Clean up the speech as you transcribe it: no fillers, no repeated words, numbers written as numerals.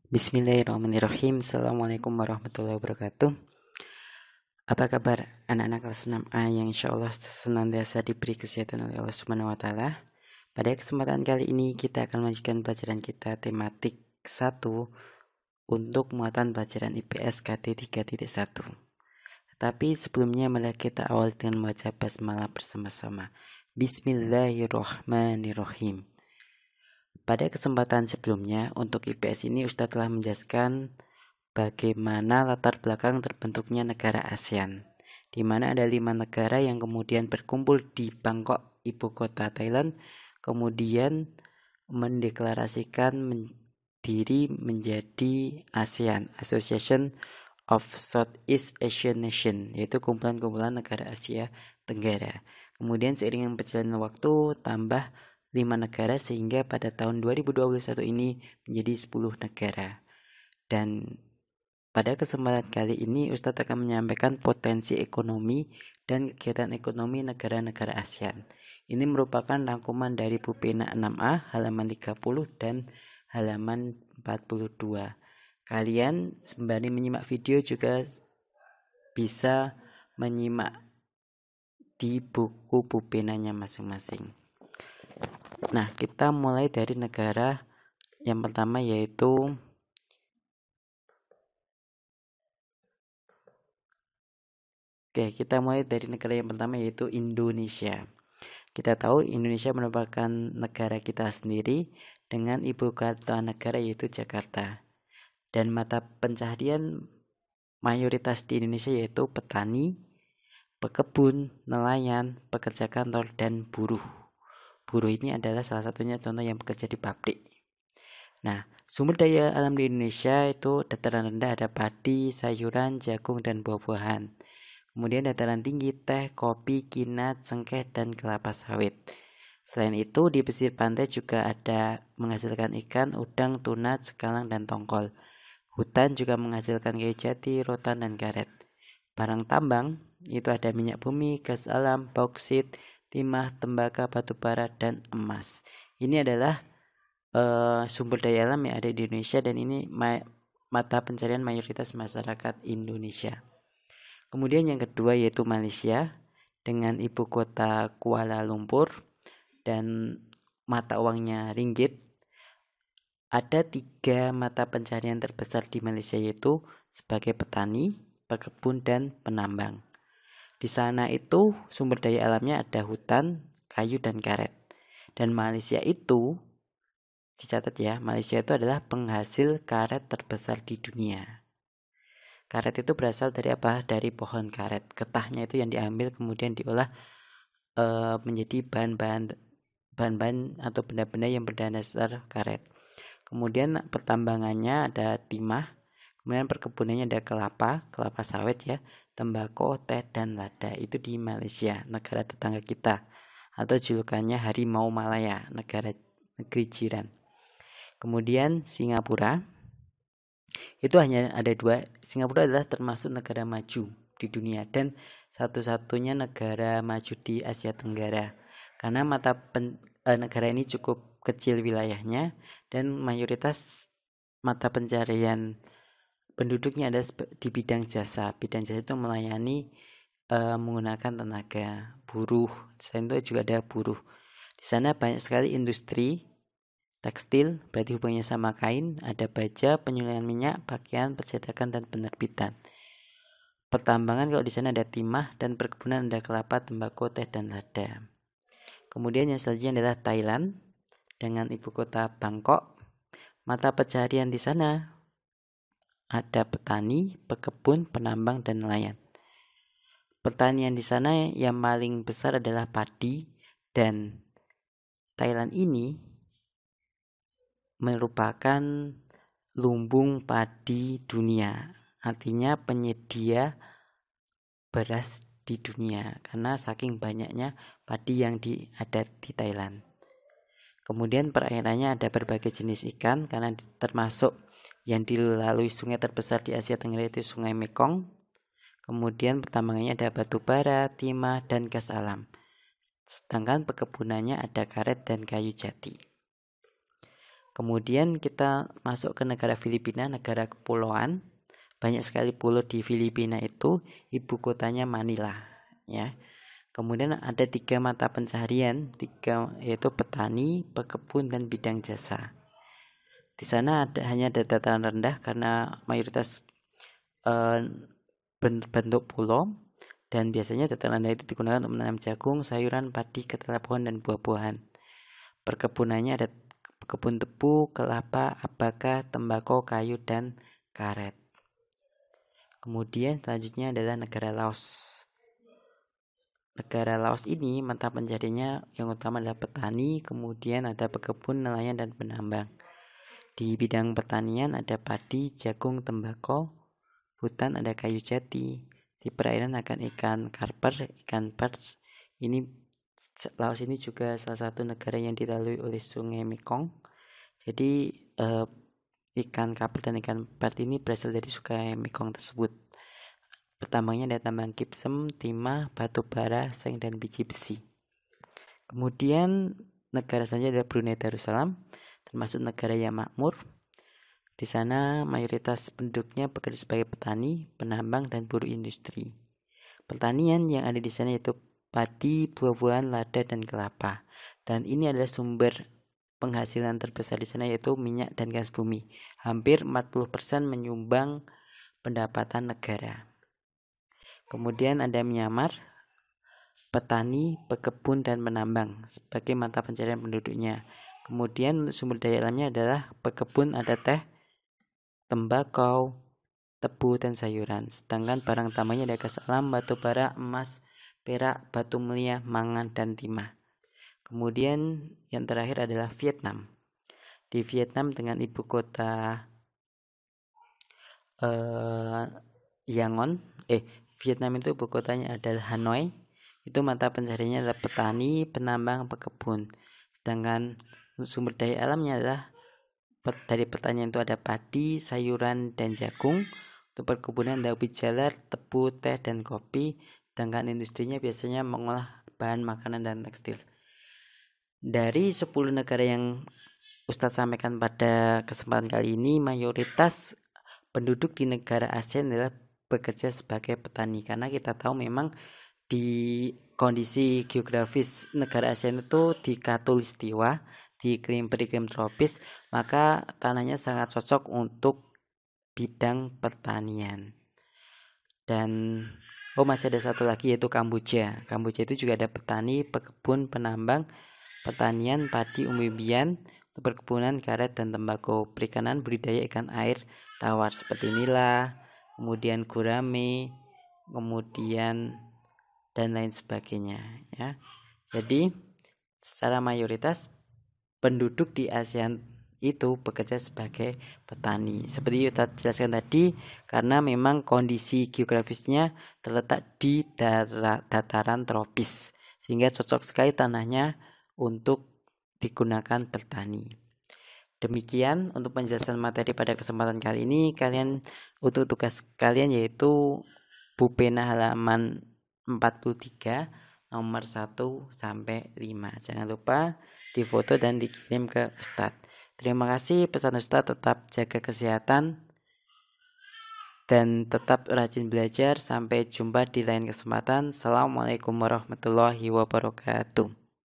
Bismillahirrahmanirrahim. Assalamualaikum warahmatullahi wabarakatuh. Apa kabar anak-anak kelas 6A yang insya Allah senantiasa diberi kesehatan oleh Allah Subhanahu wa Ta'ala. Pada kesempatan kali ini kita akan melanjutkan pelajaran kita tematik 1 untuk muatan pelajaran IPS KT 3.1. Tetapi sebelumnya mari kita awal dengan membaca basmalah bersama-sama. Bismillahirrahmanirrahim. Pada kesempatan sebelumnya, untuk IPS ini Ustadz telah menjelaskan bagaimana latar belakang terbentuknya negara ASEAN, di mana ada 5 negara yang kemudian berkumpul di Bangkok, ibu kota Thailand, kemudian mendeklarasikan diri menjadi ASEAN, Association of Southeast Asian Nation, yaitu kumpulan-kumpulan negara Asia Tenggara. Kemudian seiring dengan perjalanan waktu tambah 5 negara sehingga pada tahun 2021 ini menjadi 10 negara. Dan pada kesempatan kali ini Ustadz akan menyampaikan potensi ekonomi dan kegiatan ekonomi negara-negara ASEAN. Ini merupakan rangkuman dari Pupena 6A halaman 30 dan halaman 42. Kalian sembari menyimak video juga bisa menyimak di buku Pupenanya masing-masing. Nah, kita mulai dari negara yang pertama yaitu Indonesia. Kita tahu Indonesia merupakan negara kita sendiri dengan ibu kota negara yaitu Jakarta. Dan mata pencaharian mayoritas di Indonesia yaitu petani, pekebun, nelayan, pekerja kantor, dan buruh. Buruh ini adalah salah satunya contoh yang bekerja di pabrik. Nah, sumber daya alam di Indonesia itu dataran rendah ada padi, sayuran, jagung, dan buah-buahan. Kemudian dataran tinggi teh, kopi, kinat, cengkeh, dan kelapa sawit. Selain itu di pesisir pantai juga ada menghasilkan ikan, udang, tuna, cekalang, dan tongkol. Hutan juga menghasilkan kayu jati, rotan, dan karet. Barang tambang itu ada minyak bumi, gas alam, bauksit, timah, tembakau, batu bara, dan emas. Ini adalah sumber daya alam yang ada di Indonesia dan ini mata pencarian mayoritas masyarakat Indonesia. Kemudian yang kedua yaitu Malaysia dengan ibu kota Kuala Lumpur dan mata uangnya ringgit. Ada 3 mata pencarian terbesar di Malaysia yaitu sebagai petani, pekebun, dan penambang. Di sana itu sumber daya alamnya ada hutan, kayu, dan karet. Dan Malaysia itu, dicatat ya, Malaysia itu adalah penghasil karet terbesar di dunia. Karet itu berasal dari apa? Dari pohon karet. Getahnya itu yang diambil kemudian diolah menjadi bahan-bahan atau benda-benda yang berdasar karet. Kemudian pertambangannya ada timah, kemudian perkebunannya ada kelapa sawit ya, tembakau, teh, dan lada. Itu di Malaysia, negara tetangga kita, atau julukannya Harimau Malaya, negeri jiran. Kemudian Singapura, itu hanya ada 2. Singapura adalah termasuk negara maju di dunia dan satu-satunya negara maju di Asia Tenggara karena negara ini cukup kecil wilayahnya dan mayoritas mata pencarian penduduknya ada di bidang jasa. Bidang jasa itu melayani menggunakan tenaga buruh. Selain itu juga ada buruh. Di sana banyak sekali industri tekstil, berarti hubungannya sama kain, ada baja, penyulingan minyak, pakaian, percetakan, dan penerbitan. Pertambangan kalau di sana ada timah dan perkebunan ada kelapa, tembakau, teh, dan lada. Kemudian yang selanjutnya adalah Thailand dengan ibu kota Bangkok. Mata pencaharian di sana ada petani, pekebun, penambang, dan nelayan. Pertanian di sana yang paling besar adalah padi dan Thailand ini merupakan lumbung padi dunia, artinya penyedia beras di dunia karena saking banyaknya padi yang ada di Thailand. Kemudian perairannya ada berbagai jenis ikan karena termasuk yang dilalui sungai terbesar di Asia Tenggara itu Sungai Mekong. Kemudian pertambangannya ada batu bara, timah, dan gas alam. Sedangkan pekebunannya ada karet dan kayu jati. Kemudian kita masuk ke negara Filipina, negara kepulauan. Banyak sekali pulau di Filipina itu, ibu kotanya Manila, ya. Kemudian ada 3 mata pencaharian, yaitu petani, pekebun, dan bidang jasa. Di sana hanya ada dataran rendah karena mayoritas bentuk pulau, dan biasanya dataran rendah itu digunakan untuk menanam jagung, sayuran, padi, ketela pohon, dan buah-buahan. Perkebunannya ada kebun tebu, kelapa, abaka, tembakau, kayu, dan karet. Kemudian selanjutnya adalah negara Laos. Negara Laos ini mata pencahariannya yang utama adalah petani, kemudian ada pekebun, nelayan, dan penambang. Di bidang pertanian ada padi, jagung, tembakau, hutan ada kayu jati. Di perairan akan ikan karper, ikan perch. Laos ini juga salah satu negara yang dilalui oleh Sungai Mekong. Jadi ikan karper dan ikan perch ini berasal dari Sungai Mekong tersebut. Pertambangnya ada tambang gypsum, timah, batu bara, seng, dan biji besi. Kemudian negara selanjutnya adalah Brunei Darussalam, termasuk negara yang makmur. Di sana mayoritas penduduknya bekerja sebagai petani, penambang, dan buruh industri. Pertanian yang ada di sana yaitu padi, buah-buahan, lada, dan kelapa. Dan ini adalah sumber penghasilan terbesar di sana yaitu minyak dan gas bumi. Hampir 40% menyumbang pendapatan negara. Kemudian ada Myanmar, petani, pekebun, dan penambang sebagai mata pencaharian penduduknya. Kemudian sumber daya alamnya adalah pekebun, ada teh, tembakau, tebu, dan sayuran. Sedangkan barang tambangnya ada gas alam, batu bara, emas, perak, batu mulia, mangan, dan timah. Kemudian yang terakhir adalah Vietnam. Di Vietnam dengan ibu kota Yangon, Vietnam itu ibu kotanya adalah Hanoi. Itu mata pencahariannya adalah petani, penambang, pekebun. Sedangkan sumber daya alamnya adalah dari pertanian itu ada padi, sayuran, dan jagung. Untuk perkebunan ada ubi jalar, tebu, teh, dan kopi. Sedangkan industrinya biasanya mengolah bahan makanan dan tekstil. Dari 10 negara yang Ustadz sampaikan pada kesempatan kali ini, mayoritas penduduk di negara ASEAN adalah bekerja sebagai petani, karena kita tahu memang di kondisi geografis negara ASEAN itu di khatulistiwa, di beriklim tropis, maka tanahnya sangat cocok untuk bidang pertanian. Dan masih ada satu lagi yaitu Kamboja. Kamboja itu juga ada petani, pekebun, penambang, pertanian, padi, umbi-umbian, perkebunan, karet, dan tembakau, perikanan, budidaya ikan air tawar seperti nila, kemudian gurame, kemudian dan lain sebagainya, ya. Jadi secara mayoritas penduduk di ASEAN itu bekerja sebagai petani. Seperti kita jelaskan tadi, karena memang kondisi geografisnya terletak di dataran tropis, sehingga cocok sekali tanahnya untuk digunakan bertani. Demikian untuk penjelasan materi pada kesempatan kali ini. Untuk tugas kalian yaitu Bupena halaman 43 nomor 1 sampai 5. Jangan lupa difoto dan dikirim ke Ustadz. Terima kasih, pesan Ustadz tetap jaga kesehatan dan tetap rajin belajar. Sampai jumpa di lain kesempatan. Assalamualaikum warahmatullahi wabarakatuh.